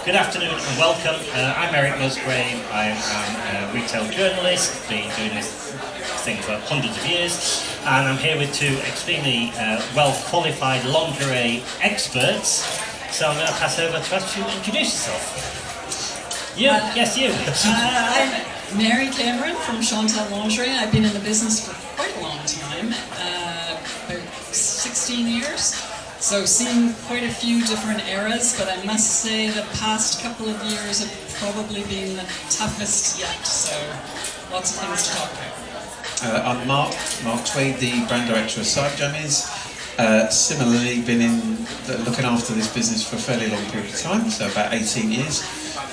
Good afternoon and welcome. I'm Eric Musgrave. I am a retail journalist, been doing this thing for hundreds of years, and I'm here with two extremely well-qualified lingerie experts. So I'm going to pass over to us to introduce yourself. You? Yes, you. I'm Mary Cameron from Chantelle Lingerie. I've been in the business for quite a long time, about 16 years. So seen quite a few different eras, but I must say the past couple of years have probably been the toughest yet, so lots of things to talk about. I'm Mark Tweed, the brand director of Cyberjammies. Similarly, been looking after this business for a fairly long period of time, so about 18 years.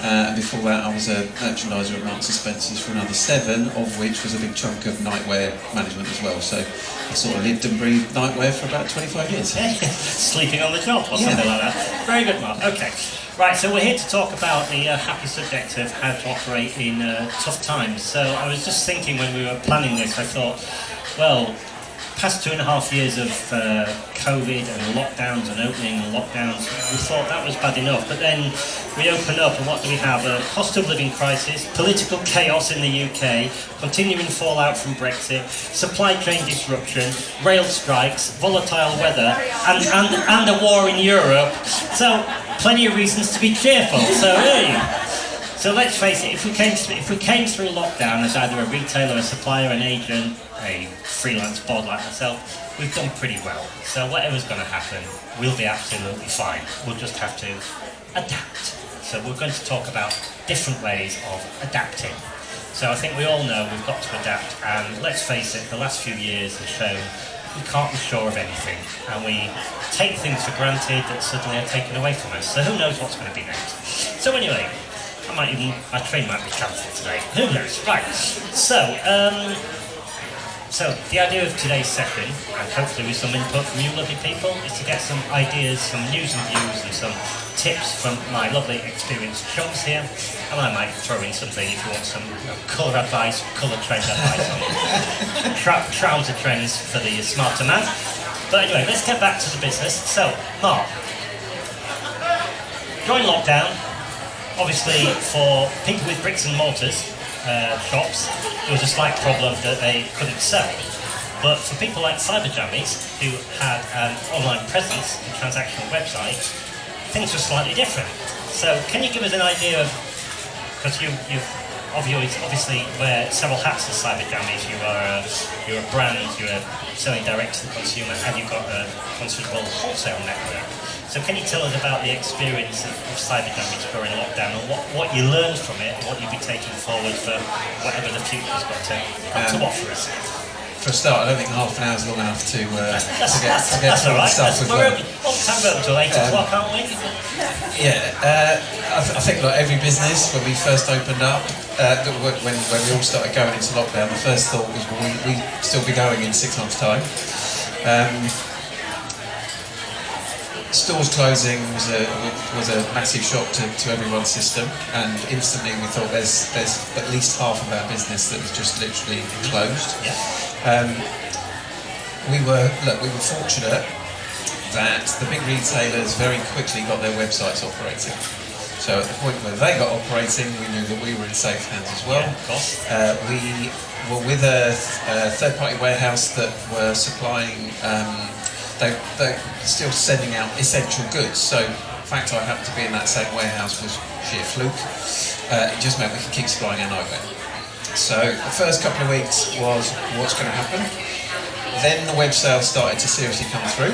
And before that, I was a merchandiser at Marks & Spencer's for another 7, of which was a big chunk of nightwear management as well. So I sort of lived and breathed nightwear for about 25 years. Sleeping on the job or something like that. Very good, Mark. Okay. Right, so we're here to talk about the happy subject of how to operate in tough times. So I was just thinking when we were planning this, I thought, well, past 2.5 years of COVID and lockdowns and opening and lockdowns, we thought that was bad enough. But then we open up and what do we have? A cost of living crisis, political chaos in the UK, continuing fallout from Brexit, supply chain disruption, rail strikes, volatile weather, and a war in Europe. So plenty of reasons to be cheerful. So hey. So let's face it, if we came through lockdown as either a retailer, a supplier, an agent, a freelance bod like myself, we've done pretty well. So whatever's going to happen, we'll be absolutely fine. We'll just have to adapt. So we're going to talk about different ways of adapting. So I think we all know we've got to adapt, and let's face it, the last few years have shown we can't be sure of anything, and we take things for granted that suddenly are taken away from us. So who knows what's going to be next? So anyway, my train might be cancelled today. Who knows? Right. So the idea of today's session, and hopefully with some input from you lovely people, is to get some ideas, some news and views, and some tips from my lovely experienced shops here. And I might throw in something if you want some colour advice, colour trend advice on trouser trends for the smarter man. But anyway, let's get back to the business. So, Mark, during lockdown, obviously for people with bricks and mortars shops, there was a slight problem that they couldn't sell. But for people like Cyberjammies, who had an online presence and transactional website, things were slightly different. So can you give us an idea of, because you've obviously wear several hats as Cyberjammies, you're a brand, you're selling direct to the consumer, and you've got a considerable wholesale network. So can you tell us about the experience of Cyberjammies during lockdown, and what you learned from it, and what you'll be taking forward for whatever the future's got to offer us? For a start, I don't think half an hour is long enough to get that's through all right. stuff with We're on time until 8 o'clock, aren't we? Yeah, I think like every business, when we first opened up, when we all started going into lockdown, the first thought was, will we still be going in 6 months' time? Stores closing was a massive shock to everyone's system, and instantly we thought there's at least half of our business that was just literally closed. Yeah. We were fortunate that the big retailers very quickly got their websites operating. So at the point where they got operating, we knew that we were in safe hands as well. Yeah, of course. We were with a third-party warehouse that were supplying. They're still sending out essential goods. So the fact I happened to be in that same warehouse was sheer fluke. It just meant we could keep supplying our nightwear. So the first couple of weeks was what's going to happen. Then the web sales started to seriously come through.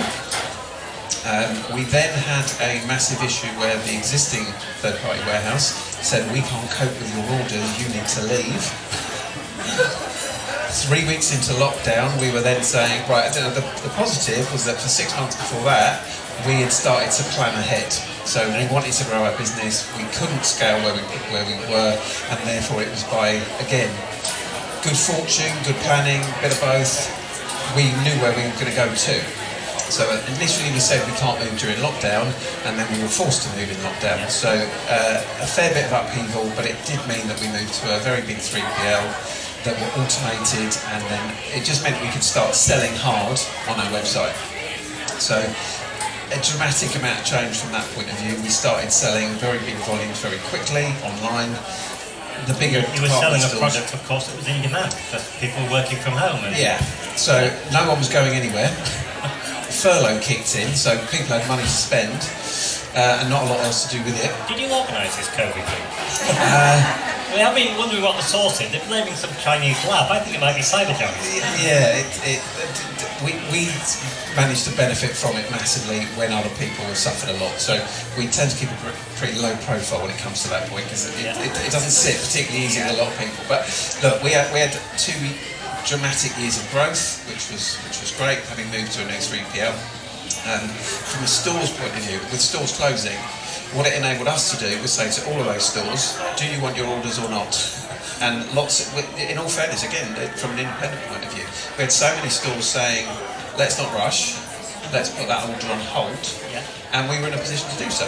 We then had a massive issue where the existing third-party warehouse said, we can't cope with your orders, you need to leave. 3 weeks into lockdown, we were then saying, right, the positive was that for 6 months before that, we had started to plan ahead. So we wanted to grow our business, we couldn't scale where we were, and therefore it was by, again, good fortune, good planning, a bit of both. We knew where we were going to go to. So initially we said we can't move during lockdown, and then we were forced to move in lockdown. So a fair bit of upheaval, but it did mean that we moved to a very big 3PL that were automated, and then it just meant we could start selling hard on our website. So a dramatic amount of change from that point of view. We started selling very big volumes very quickly online. The bigger You were selling a stores, product, of course, that was in demand because people were working from home. And yeah, so no one was going anywhere. Furlough kicked in, so people had money to spend and not a lot else to do with it. Did you organise this COVID thing? I've been wondering what the source is. They're blaming some Chinese lab. I think it might be Cyberjammies. Yeah, we managed to benefit from it massively when other people have suffered a lot. So we tend to keep a pretty low profile when it comes to that point because it doesn't sit particularly easy with a lot of people. But look, we had 2 dramatic years of growth, which was great, having moved to a new 3PL. From a store's point of view, with stores closing, what it enabled us to do was say to all of those stores, do you want your orders or not? And in all fairness, again, from an independent point of view, we had so many stores saying, let's not rush, let's put that order on hold, and we were in a position to do so.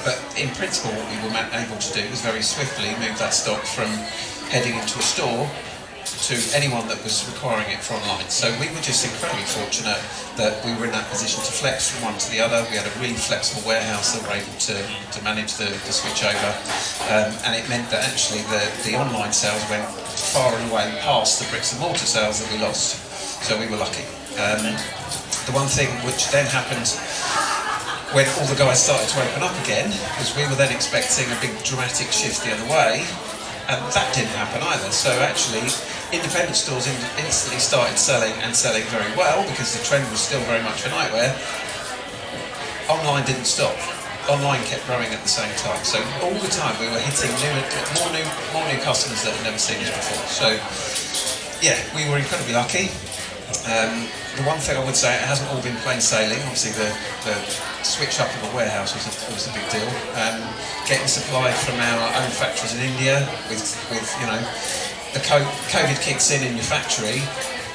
But in principle, what we were able to do was very swiftly move that stock from heading into a store to anyone that was requiring it for online. So we were just incredibly fortunate that we were in that position to flex from one to the other. We had a really flexible warehouse that were able to manage the switch over, and it meant that actually the online sales went far and away past the bricks and mortar sales that we lost. So we were lucky. The one thing which then happened when all the guys started to open up again was we were then expecting a big dramatic shift the other way, and that didn't happen either. So actually, independent stores instantly started selling very well because the trend was still very much for nightwear. Online didn't stop. Online kept growing at the same time. So all the time we were hitting more new customers that had never seen us before. So yeah, we were incredibly lucky. The one thing I would say, it hasn't all been plain sailing. Obviously the switch up of the warehouse was a big deal. Getting supply from our own factories in India with the COVID kicks in your factory,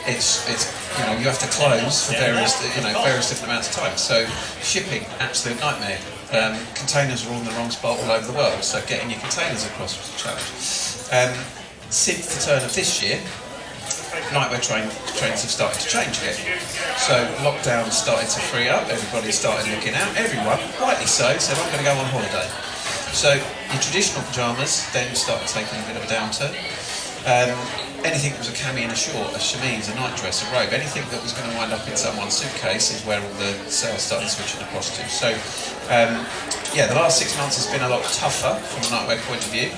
it's you have to close for various different amounts of time. So shipping, absolute nightmare. Containers were all in the wrong spot all over the world, so getting your containers across was a challenge. Since the turn of this year, nightwear trends have started to change again. So lockdown started to free up, everybody started looking out, everyone, rightly so, said I'm going to go on holiday. So your traditional pyjamas then started taking a bit of a downturn. Anything that was a cami and a short, a chemise, a nightdress, a robe, anything that was going to wind up in someone's suitcase is where all the sales started switching across to. So yeah, the last 6 months has been a lot tougher from a nightwear point of view.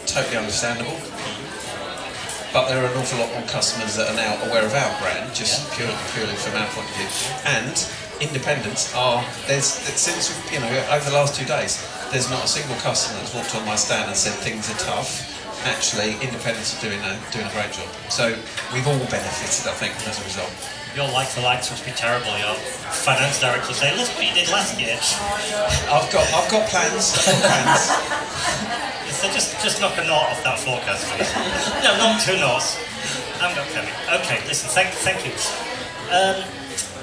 Totally understandable. But there are an awful lot more customers that are now aware of our brand, just purely from our point of view. And independents since over the last 2 days, there's not a single customer that's walked on my stand and said things are tough. Actually, independents are doing a great job. So we've all benefited, I think, as a result. Your like-for-likes must be terrible. Your finance director will say, look what you did last year. I've got plans. So just knock a knot off that forecast, please. No, not 2 knots. I'm not coming. Okay, listen, thank you.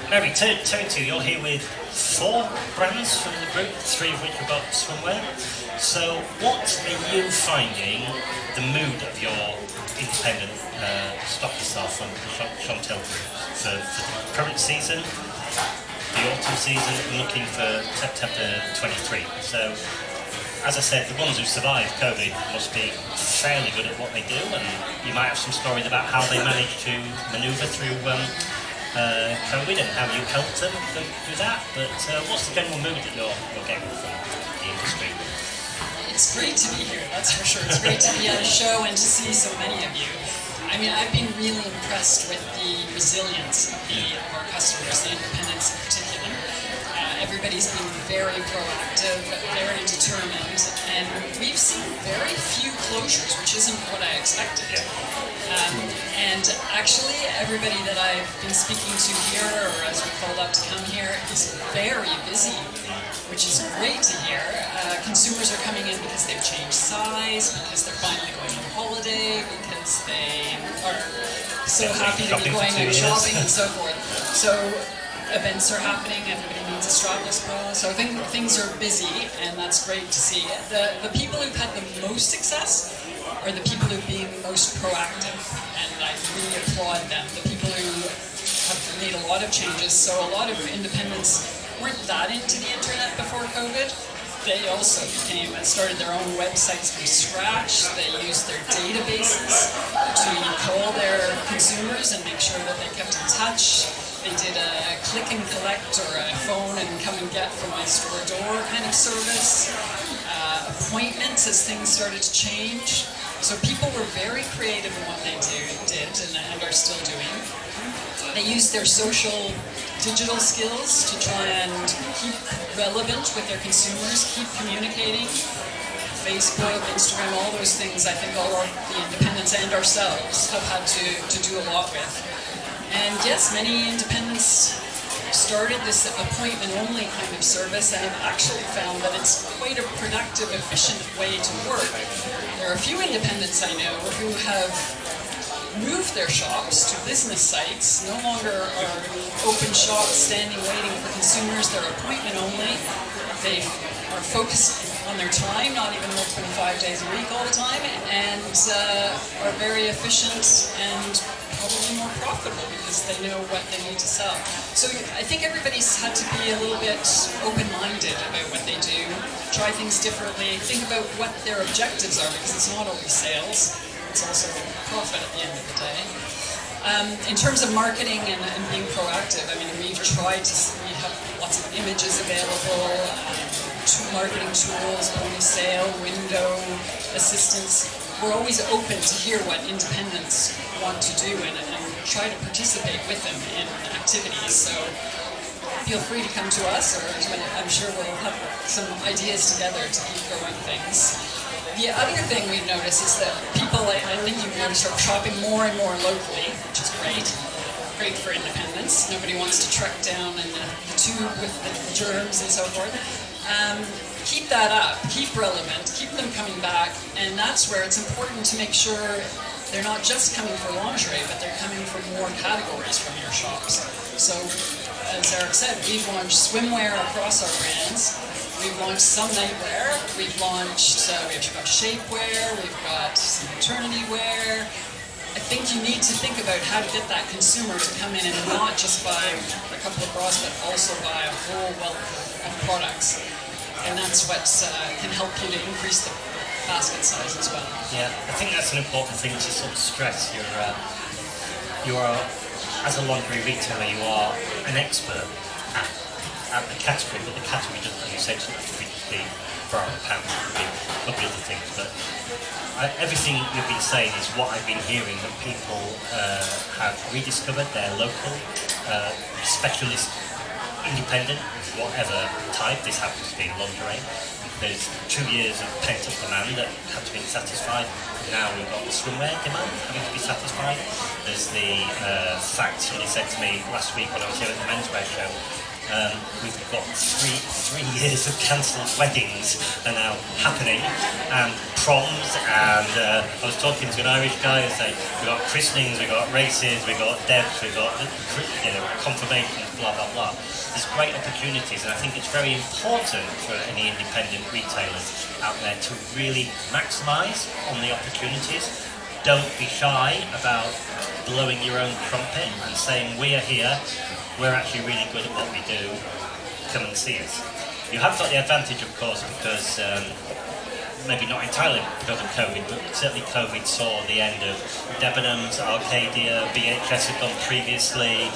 Mary, turning to you, you're here with 4 brands from the group, 3 of which are about swimwear. So what are you finding the mood of your independent stockists are from the Chantelle group for the current season, the autumn season, looking for September 23? So, as I said, the ones who survived COVID must be fairly good at what they do, and you might have some stories about how they managed to manoeuvre through COVID and how you helped them do that. But what's the general mood that you're getting from the industry? It's great to be here, that's for sure. It's great to be at a show and to see so many of you. I mean, I've been really impressed with the resilience of our customers, the independents in particular. Everybody's been very proactive, very determined, and we've seen very few closures, which isn't what I expected. And actually, everybody that I've been speaking to here, or as we called up to come here, is very busy, which is great to hear. Consumers are coming in because they've changed size, because they're finally going on holiday, because they are so happy to be going out shopping and so forth. So events are happening, everybody needs a strapless bra, so I think things are busy, and that's great to see. The people who've had the most success are the people who've been most proactive, and I really applaud them. The people who have made a lot of changes. So a lot of independents weren't that into the internet before COVID. They also started their own websites from scratch. They used their databases to call their consumers and make sure that they kept in touch. They did a click and collect or a phone and come and get from my store door kind of service. Appointments as things started to change. So people were very creative in what they did and are still doing. They used their social digital skills to try and keep relevant with their consumers, keep communicating. Facebook, Instagram, all those things I think all of the independents and ourselves have had to do a lot with. And yes, many independents started this appointment-only kind of service and have actually found that it's quite a productive, efficient way to work. There are a few independents I know who have moved their shops to business sites, no longer are open shops standing waiting for consumers, they're appointment only. They are focused on their time, not even open 5 days a week all the time, and are very efficient and probably more profitable because they know what they need to sell. So I think everybody's had to be a little bit open-minded about what they do, try things differently, think about what their objectives are because it's not always sales, it's also profit at the end of the day. In terms of marketing and being proactive, I mean, we have lots of images available, marketing tools, point of sale, window assistance. We're always open to hear what independents want to do and try to participate with them in activities. So feel free to come to us, or I'm sure we'll have some ideas together to keep growing things. The other thing we've noticed is that people, I think you've noticed, are shopping more and more locally, which is great. Great for independence. Nobody wants to trek down in the tube with the germs and so forth. Keep that up, keep relevant, keep them coming back, and that's where it's important to make sure they're not just coming for lingerie, but they're coming for more categories from your shops. So, as Eric said, we've launched swimwear across our brands. We've launched some nightwear. We've got shapewear. We've got some maternity wear. I think you need to think about how to get that consumer to come in and not just buy a couple of bras, but also buy a whole wealth of products. And that's what can help you to increase the basket size as well. Yeah, I think that's an important thing to sort of stress. You are, as a lingerie retailer, you are an expert at the category, but the category doesn't essentially have to be the bra and pants, it could be a couple of other things. But everything you've been saying is what I've been hearing, that people have rediscovered their local specialist independent, whatever type. This happens to be lingerie. There's 2 years of pent-up demand that had to be satisfied. Now we've got the swimwear demand having to be satisfied. There's the fact, somebody said to me last week when I was here at the menswear show, we've got three years of cancelled weddings are now happening, and proms, and I was talking to an Irish guy and saying, we've got christenings, we've got races, we've got deaths, we've got confirmations, blah blah blah. There's great opportunities, and I think it's very important for any independent retailers out there to really maximise on the opportunities. Don't be shy about blowing your own trumpet and saying, we are here, we're actually really good at what we do, come and see us. You have got the advantage, of course, because maybe not entirely because of COVID, but certainly COVID saw the end of Debenhams, Arcadia, BHS had gone previously,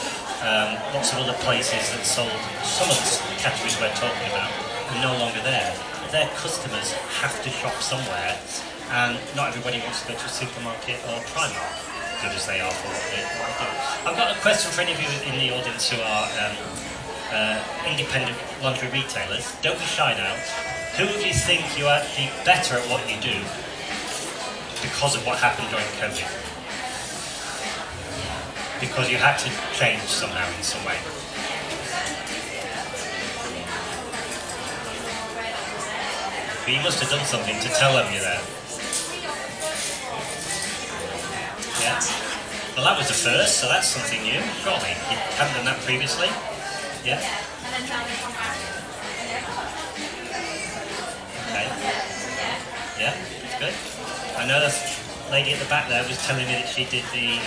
lots of other places that sold some of the categories we're talking about are no longer there. Their customers have to shop somewhere, and not everybody wants to go to a supermarket or Primark, good as they are for what they do. I've got a question for any of you in the audience who are independent lingerie retailers. Don't be shy now. Who do you think you're actually better at what you do because of what happened during COVID? Because you had to change somehow in some way. But you must have done something to tell them you're there. Yeah. Well, that was the first, so that's something new. Surely you hadn't done that previously. Yeah. Okay. Yeah, that's good. I know the lady at the back there was telling me that she did the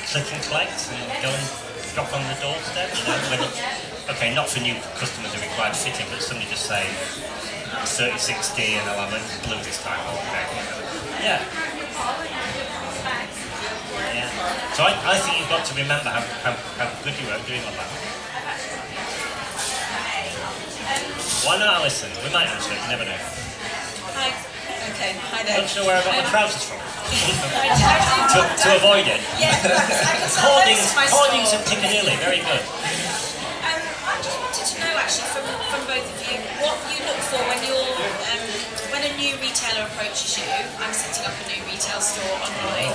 click and collect and go and drop on the doorstep? You know, okay, not for new customers who require fitting, but somebody just say 3060 and I'll have it blue this time. Okay. Yeah. Yeah. So I think you've got to remember how good you were doing all that. Why not, Alison? We might answer it, you never know. Hi. Okay, hi there. Don't you know where I got my trousers from? to to avoid it. Yeah, Hoardings of Piccadilly, very good. I just wanted to know actually from both of you what you look for when you're when a new retailer approaches you. I'm setting up a new retail store online.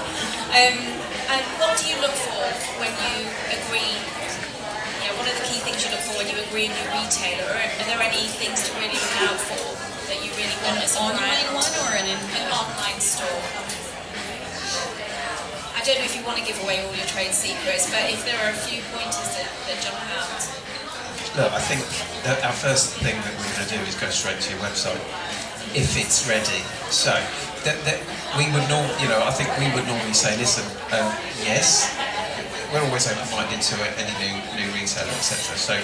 And what do you look for when you agree? You know, what are the key things you look for when you agree a new retailer? Are there any things to really look out for that you really want as a online brand? one or an Online store? I don't know if you want to give away all your trade secrets, but if there are a few pointers that jump out. Look, I think that our first thing that we're going to do is go straight to your website if it's ready. So we would I think we would normally say, listen, yes, we're always open-minded to any new retailer, etc. So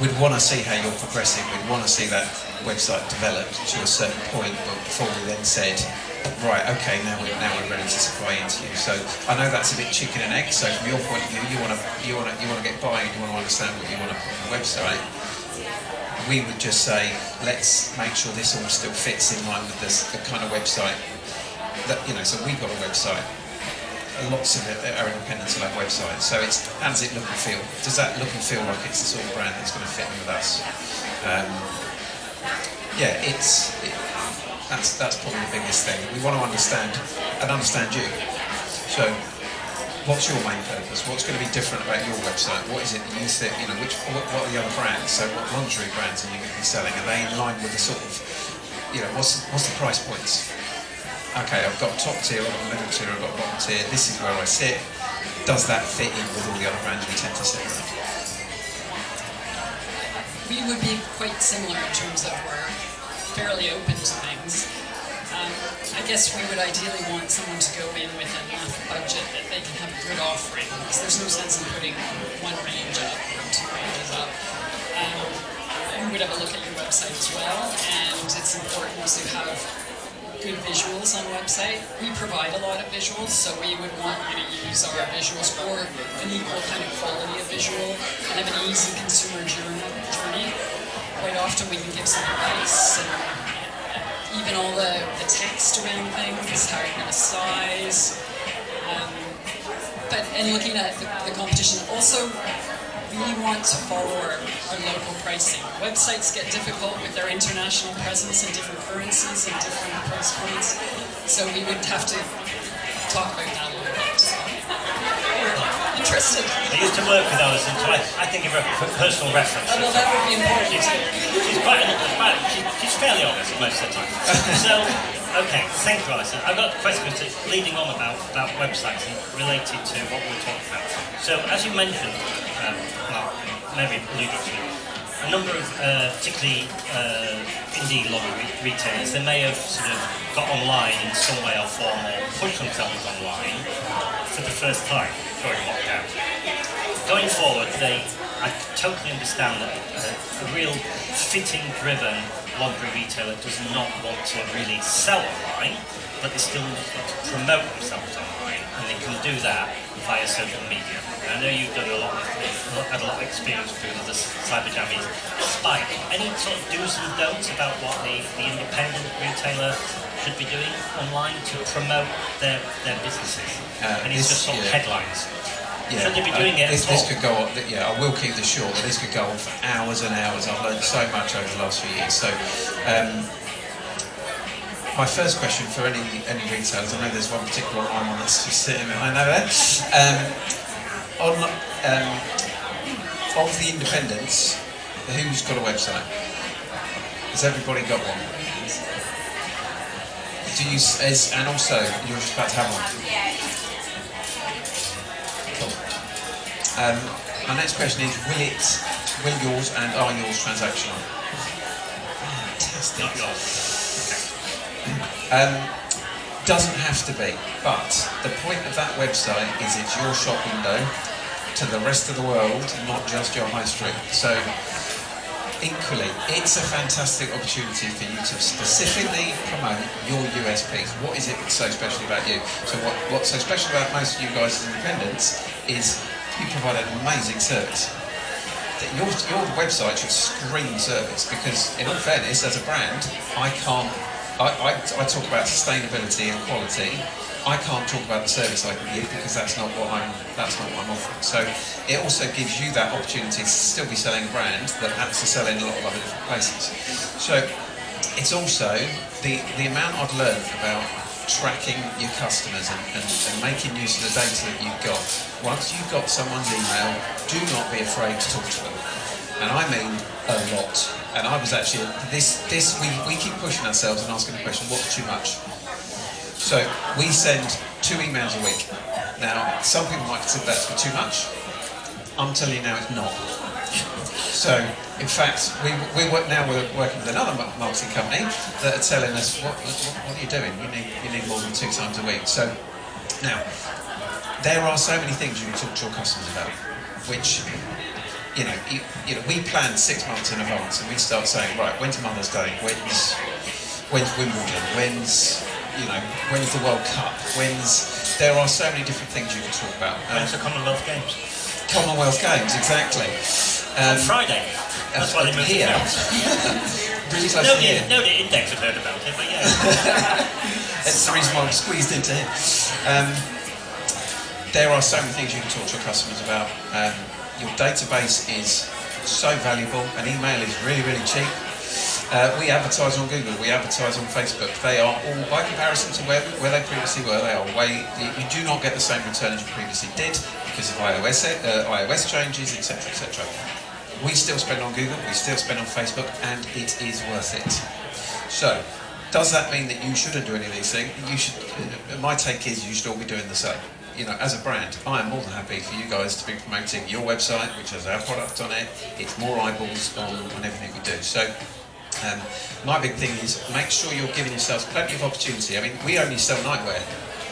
we'd want to see how you're progressing. We'd want to see that website developed to a certain point, but before we then said, right, okay, now we're ready to supply into you. So I know that's a bit chicken and egg. So from your point of view, you want to get buying, you want to understand what you want to put on the website. We would just say, let's make sure this all still fits in line with the kind of website that So we've got a website. Lots of our independents will have websites. So how does it look and feel? Does that look and feel like it's the sort of brand that's going to fit in with us? That's probably the biggest thing. We want to understand you. So, what's your main purpose? What's going to be different about your website? What is it you think? What are the other brands? So, what lingerie brands are you going to be selling? Are they in line with the sort of, what's the price points? Okay, I've got top tier, I've got middle tier, I've got bottom tier. This is where I sit. Does that fit in with all the other brands we tend to sit around? We would be quite similar in terms of we're fairly open to things. I guess we would ideally want someone to go in with enough budget that they can have a good offering, because there's no sense in putting one range up or two ranges up. We would have a look at your website as well, and it's important to have good visuals on the website. We provide a lot of visuals, so we would want you to use our visuals or an equal kind of quality of visual and have an easy consumer journey. Quite often we can give some advice and even all the text around things, how you're going to size. And looking at the competition, also we want to follow our local pricing. Websites get difficult with their international presence and different currencies and different price points, so we would have to talk about that a little bit. Interested? I used to work with Alison, so I think of her for personal reference. Oh, well, that would be important too. She's fairly honest most of the time. So, okay, thank you, Alison. I've got questions leading on about websites and related to what we were talking about. So, as you mentioned, maybe alluded to, a number of particularly indie lobby retailers, they may have sort of got online in some way or form or pushed themselves online for the first time during lockdown. Going forward, I totally understand that a real fitting-driven laundry retailer does not want to really sell online, but they still want to promote themselves online, and they can do that via social media. I know you've done had a lot of experience through the Cyberjammies. Spike, any sort of do's and don'ts about what the independent retailer should be doing online to promote their businesses? Any just sort of headlines? Yeah, should they be doing it this at all? could go on. Yeah, I will keep this short, but this could go on for hours and hours. I've learned so much over the last few years. So, my first question for any retailers, I know there's one particular one that's just sitting behind over there. Of the independents, who's got a website? Has everybody got one? And also, you're just about to have one. Cool. My next question is, will yours and are yours transactional? Fantastic. Not yours. Doesn't have to be, but the point of that website is it's your shop window. to the rest of the world, not just your high street. So equally, it's a fantastic opportunity for you to specifically promote your USPs. What is it that's so special about you? So what's so special about most of you guys as independents is you provide an amazing service. Your website should scream service, because in all fairness, as a brand, I talk about sustainability and quality. I can't talk about the service I can give, because that's not what I'm offering. So it also gives you that opportunity to still be selling a brand that happens to sell in a lot of other different places. So it's also the amount I've learned about tracking your customers and making use of the data that you've got. Once you've got someone's email, do not be afraid to talk to them. And I mean a lot. And I was actually, we keep pushing ourselves and asking the question, what's too much? So we send 2 emails a week. Now, some people might consider that to be too much. I'm telling you now, it's not. So, in fact, we're working with another marketing company that are telling us, what are you doing? You need more than 2 times a week. So, now, there are so many things you can talk to your customers about, which, you know, we plan 6 months in advance, and we start saying, right, when's Mother's Day? When's Wimbledon? When's the World Cup? There are so many different things you can talk about. When's the Commonwealth Games? Commonwealth Games, exactly. On Friday. That's why they moved here. Really close to here. Nobody at INDX have heard about it, but yeah. That's the reason why I'm squeezed into here. There are so many things you can talk to your customers about. Your database is so valuable. An email is really, really cheap. We advertise on Google, we advertise on Facebook. They are all, by comparison to where they previously were, they are you do not get the same return as you previously did because of iOS changes, etc., etc. We still spend on Google, we still spend on Facebook, and it is worth it. So, does that mean that you shouldn't do any of these things? You should. My take is you should all be doing the same. You know, as a brand, I am more than happy for you guys to be promoting your website, which has our product on it. It's more eyeballs on everything we do. So, my big thing is make sure you're giving yourselves plenty of opportunity. I mean, we only sell nightwear,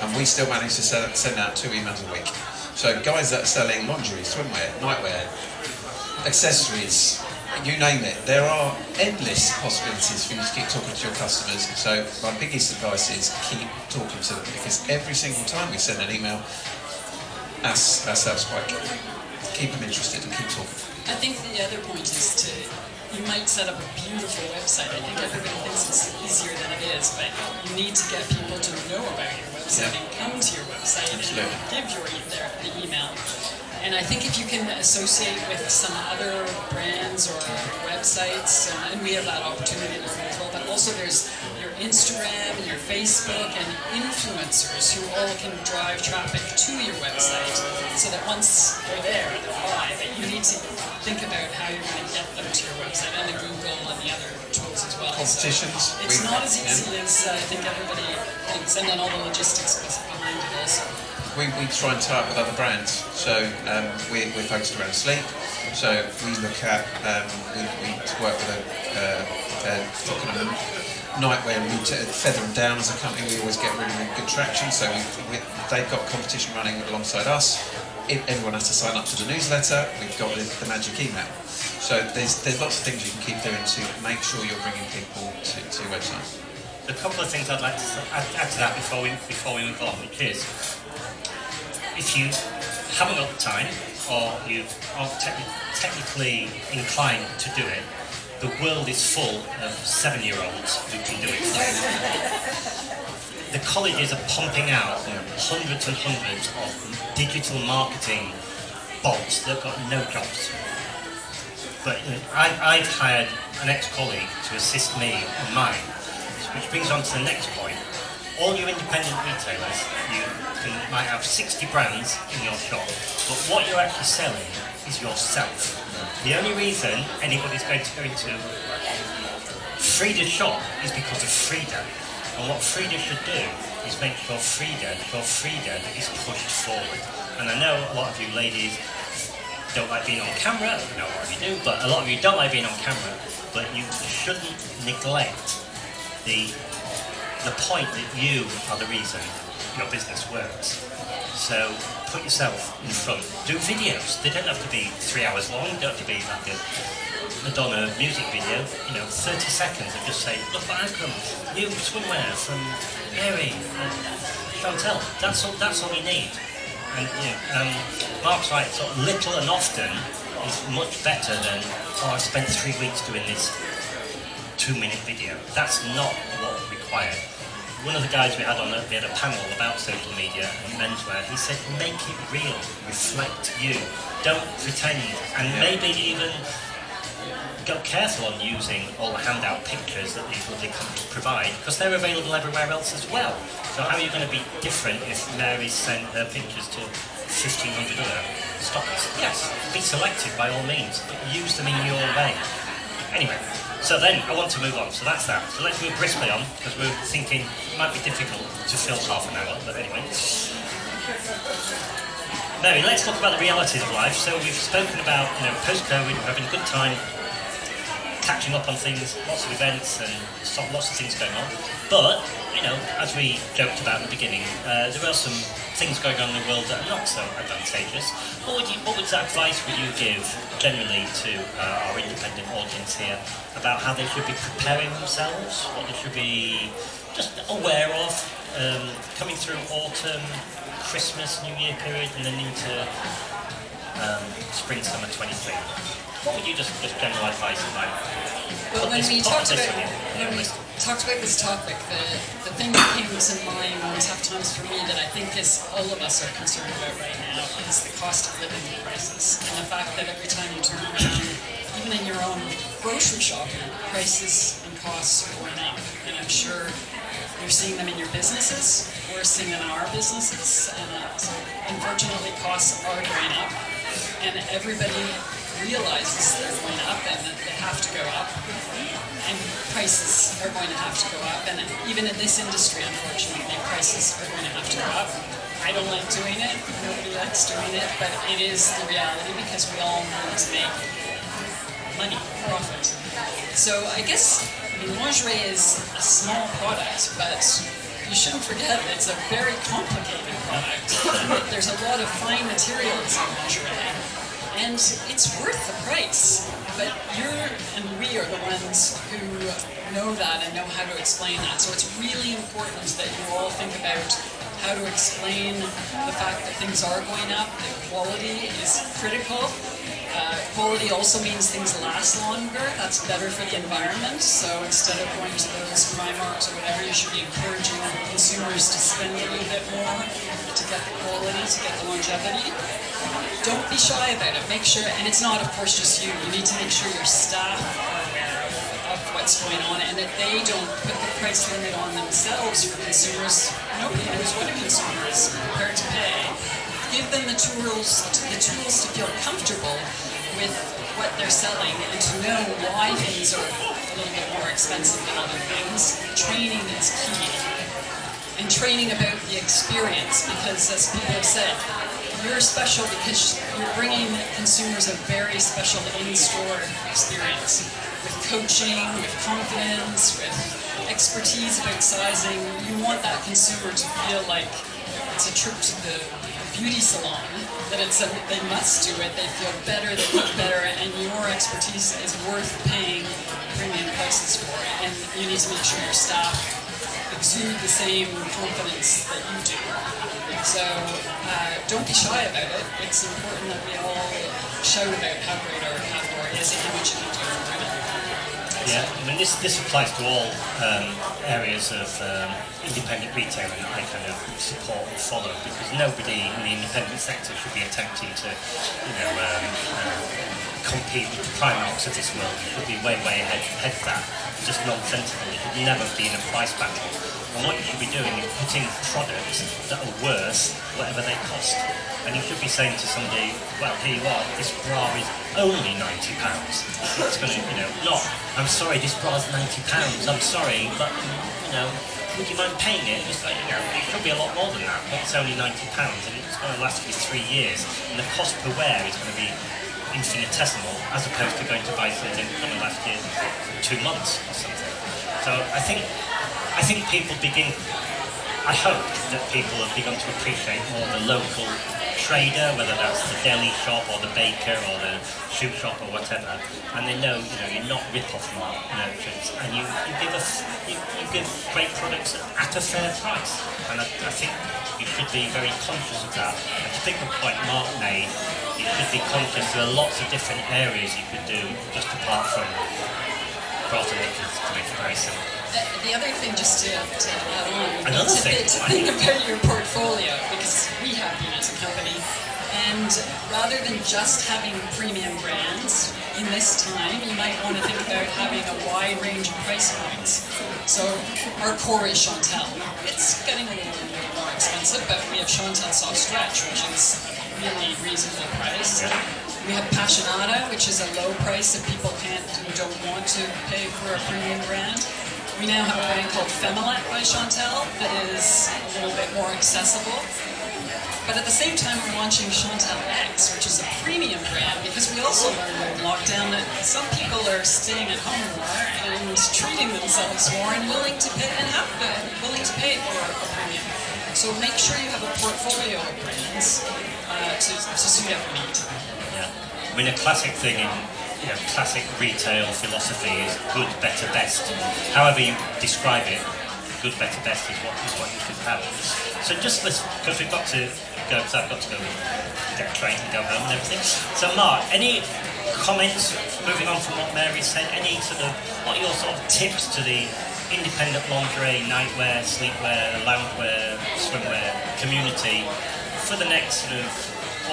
and we still manage to send out 2 emails a week. So guys that are selling lingerie, swimwear, nightwear, accessories, you name it, there are endless possibilities for you to keep talking to your customers. So my biggest advice is keep talking to them, because every single time we send an email, our sales spike. Keep them interested and keep talking. I think the other point is you might set up a beautiful website. I think everybody thinks it's easier than it is, but you need to get people to know about your website and come to your website and give the email. And I think if you can associate with some other brands or websites, and we have that opportunity as well, but also there's your Instagram and your Facebook and influencers who all can drive traffic to your website, so that once they're there, they're live, but you need to think about how you're going to get them to your website and the Google and the other tools as well. Competitions. So it's not as easy as I think everybody thinks, and then all the logistics behind it also. We try and tie up with other brands. So we're focused around sleep. So we look at, we work with a nightwear Feather and Down as a company. We always get really, really good traction. So they've got competition running alongside us. Everyone has to sign up to the newsletter. We've got the magic email. So there's lots of things you can keep doing to make sure you're bringing people to your website. A couple of things I'd like to add to that before we move on, which is, if you haven't got the time or you aren't technically inclined to do it, the world is full of 7-year-olds who can do it. The colleges are pumping out hundreds and hundreds of digital marketing bots that have got no jobs. But I've hired an ex-colleague to assist me on mine, which brings on to the next point. All your independent retailers, you might have 60 brands in your shop, but what you're actually selling is yourself. The only reason anybody's going to go into Frida's shop is because of Frida. And what Frida should do is make sure Frida is pushed forward. And I know a lot of you ladies don't like being on camera, no, a lot of you do, but a lot of you don't like being on camera, but you shouldn't neglect the point that you are the reason your business works. So put yourself in front. Do videos. They don't have to be 3 hours long. They don't have to be like a Madonna music video. 30 seconds of just saying, look what I've come. New swimwear from Eric and Chantelle. That's all you need. And Mark's right. Sort of little and often is much better than I spent 3 weeks doing this 2-minute video. That's not what required. One of the guys we had a panel about social media and menswear. He said, make it real, reflect you, don't pretend, and maybe even go careful on using all the handout pictures that these lovely companies provide, because they're available everywhere else as well. So how are you going to be different if Mary sent her pictures to 1,500 other stocks? Yes, be selective by all means, but use them in your way. Anyway. So then, I want to move on, so that's that. So let's move briskly on, because we're thinking it might be difficult to fill half an hour, but anyway. Mary, let's talk about the realities of life. So we've spoken about, post-COVID, we're having a good time, catching up on things, lots of events and lots of things going on. But, as we joked about in the beginning, there are some things going on in the world that are not so advantageous. What advice would you give generally to our independent audience here about how they should be preparing themselves, what they should be just aware of coming through autumn, Christmas, New Year period, and then into spring, summer 23? What would you just general advice like? Well, when we talked about this topic, the thing that came to mind tough times for me that I think is all of us are concerned about right now is the cost of living crisis, and the fact that every time you turn around, even in your own grocery shopping, prices and costs are going up. And I'm sure you're seeing them in your businesses. We're seeing them in our businesses, and so unfortunately, costs are going up, and everybody realizes they're going up and that they have to go up, and prices are going to have to go up, and even in this industry, unfortunately, prices are going to have to go up. I don't like doing it, nobody likes doing it, but it is the reality because we all need to make money, profit. So I guess lingerie is a small product, but you shouldn't forget it's a very complicated product. There's a lot of fine materials in lingerie, and it's worth the price. But we are the ones who know that and know how to explain that. So it's really important that you all think about how to explain the fact that things are going up, that quality is critical. Quality also means things last longer. That's better for the environment. So instead of going to those Primarks or whatever, you should be encouraging consumers to spend a little bit more to get the quality, to get the longevity. Don't be shy about it. Make sure, and it's not, of course, just you. You need to make sure your staff are aware of what's going on and that they don't put the price limit on themselves for consumers. Nobody knows what a consumer is prepared to pay. Give them the tools to feel comfortable with what they're selling and to know why things are a little bit more expensive than other things. Training is key. And training about the experience, because as people have said, you're special because you're bringing consumers a very special in-store experience with coaching, with confidence, with expertise about sizing. You want that consumer to feel like it's a trip to the beauty salon, that they must do it, they feel better, they look better, and your expertise is worth paying premium prices for it. And you need to make sure your staff exude the same confidence that you do. So don't be shy about it. It's important that we all shout about how great our category is and how much it can do for women. Yeah, I mean this applies to all areas of independent retailing that I kind of support and follow, because nobody in the independent sector should be attempting to, compete with the Primarks of this world. It should be way ahead of that. It's just nonsensical. It should never be in a price battle. And what you should be doing is putting products that are worth whatever they cost. And you should be saying to somebody, well, here you are, this bra is only £90. It's going to, not, I'm sorry, this bra is £90, I'm sorry, but, would you mind paying it? It's like, it could be a lot more than that, but it's only £90 and it's going to last you 3 years. And the cost per wear is going to be infinitesimal, as opposed to going to buy something that's going to last you 2 months or something. So I think people begin, I hope that people have begun to appreciate more the local trader, whether that's the deli shop or the baker or the shoe shop or whatever, and they know, you're not rip-off merchants, and you give great products at a fair price. And I think you should be very conscious of that. And to pick the point Mark made, you should be conscious there are lots of different areas you could do just apart from craft and knickers, to make it very simple. The other thing, just to add on, Another to thing, think about your portfolio, because we have been as a company, and rather than just having premium brands, in this time, you might want to think about having a wide range of price points. So our core is Chantelle. It's getting a little bit more expensive, but we have Chantelle Soft Stretch, which is really reasonable price. Yeah. We have Passionata, which is a low price that people don't want to pay for a premium brand. We now have a brand called Femilat by Chantelle that is a little bit more accessible. But at the same time, we're launching Chantelle X, which is a premium brand, because we also learned in lockdown that some people are staying at home more and treating themselves more and willing to pay for a premium. So make sure you have a portfolio of brands to suit every need. Yeah. I mean, a classic thing in classic retail philosophy is good, better, best. However you describe it, good, better, best is what you should have. So just because we've got to go, because I've got to go get a train and go home and everything. So Mark, any comments, moving on from what Mary said, what are your sort of tips to the independent lingerie, nightwear, sleepwear, loungewear, swimwear community for the next sort of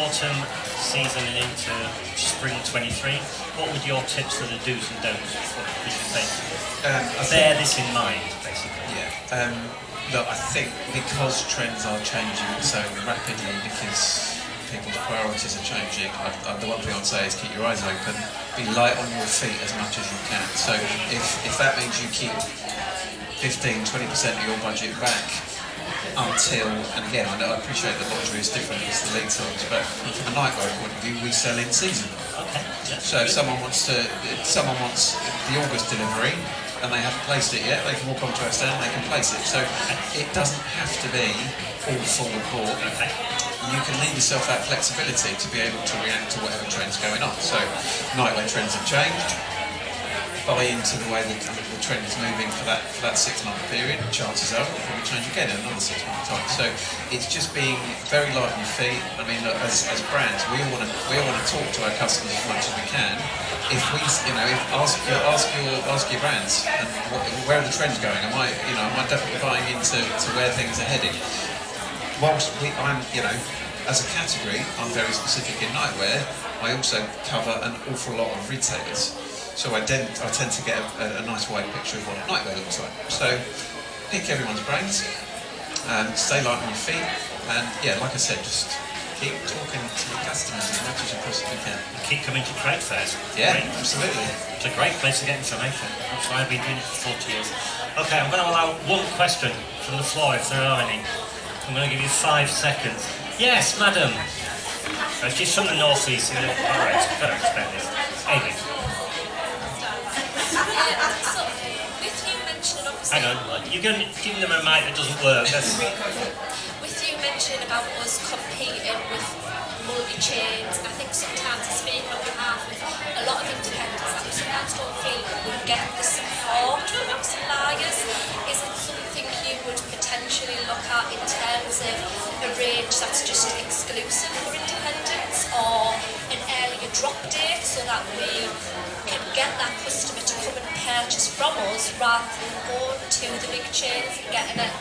autumn season and into spring 23? What would your tips for the do's and don'ts? What would you say? Bear this in mind, basically. Yeah. Look, I think because trends are changing so rapidly, because people's priorities are changing, the one thing I'd say is keep your eyes open, be light on your feet as much as you can. So if that means you keep 15-20% of your budget back until, and again, I appreciate that lingerie is different, it's the lead times, but from a nightwear point of view, we sell in season. Okay. Yeah. So if someone wants the August delivery and they haven't placed it yet, they can walk onto our stand, they can place it. So it doesn't have to be all forward bought. Okay. You can leave yourself that flexibility to be able to react to whatever trend's going on. So nightwear trends have changed. Buy into the way that the trend is moving for that 6-month period, chances are it will probably change again in another 6-month time. So it's just being very light on your feet. I mean, look, as brands, we all want to talk to our customers as much as we can. If ask your brands, and where are the trends going? Am I definitely buying into where things are heading? Whilst as a category, I'm very specific in nightwear. I also cover an awful lot of retailers. So I tend to get a nice wide picture of what nightwear looks like. So pick everyone's brains, stay light on your feet, and yeah, like I said, just keep talking to your customers as much as you possibly can. And keep coming to trade fairs. Yeah, great. Absolutely. It's a great place to get information. That's why I've been doing it for 40 years. Okay, I'm going to allow one question from the floor if there are any. I'm going to give you 5 seconds. Yes, madam. She's from the northeast. Alright, got to expect this. Amy. Hang on, you're going to give them a mic that doesn't work. With you mentioning about us competing with multi-chains, I think sometimes I speak on behalf of a lot of independents that we sometimes don't feel that we get the support from our suppliers. Is it something you would potentially look at in terms of a range that's just exclusive for independents, or an earlier drop date so that we can get that customer to come and purchase from us rather than going to the big chains and getting it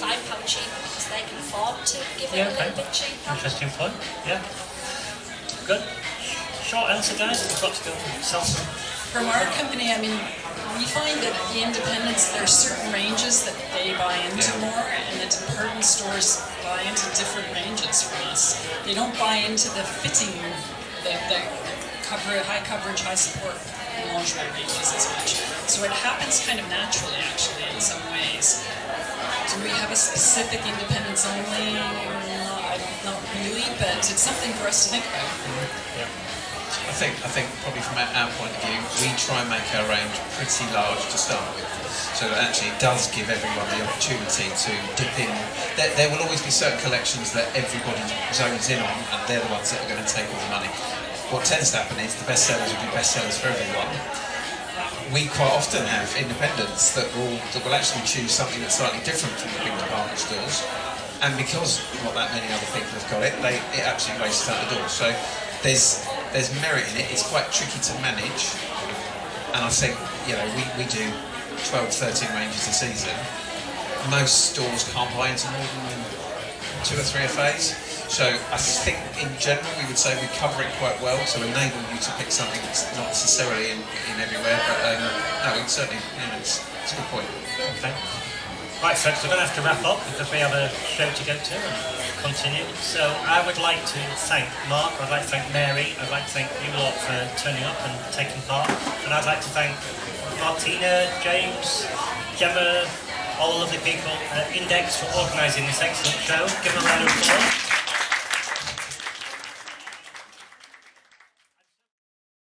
£5 cheaper because they can afford to give it a little bit cheaper? Interesting point. Yeah. Good. Short answer, guys. We've got to go sell some. From our company, I mean, we find that the independents, there are certain ranges that they buy into more, and the department stores buy into different ranges from us. They don't buy into the fitting, the high coverage, high support lingerie ranges as much. So it happens kind of naturally, actually, in some ways. Do we have a specific independence only? Not really, but it's something for us to think about. Yeah. I think probably from our point of view, we try and make our range pretty large to start with. So it actually does give everyone the opportunity to dip in. There will always be certain collections that everybody zones in on, and they're the ones that are going to take all the money. What tends to happen is the best sellers will be best sellers for everyone. We quite often have independents that will actually choose something that's slightly different from the big department stores, and because not that many other people have got it, it absolutely races out the door. So there's merit in it. It's quite tricky to manage, and I think we do 12, 13 ranges a season. Most stores can't buy into more than 2 or 3 a phase. So I think in general we would say we cover it quite well to enable you to pick something that's not necessarily in everywhere, but no, it's certainly, it's a good point. Okay. Right folks, we're going to have to wrap up because we have a show to go to and continue. So I would like to thank Mark, I'd like to thank Mary, I'd like to thank you lot for turning up and taking part, and I'd like to thank Martina, James, Gemma, all of the people at INDX for organising this excellent show. Give them a round of applause.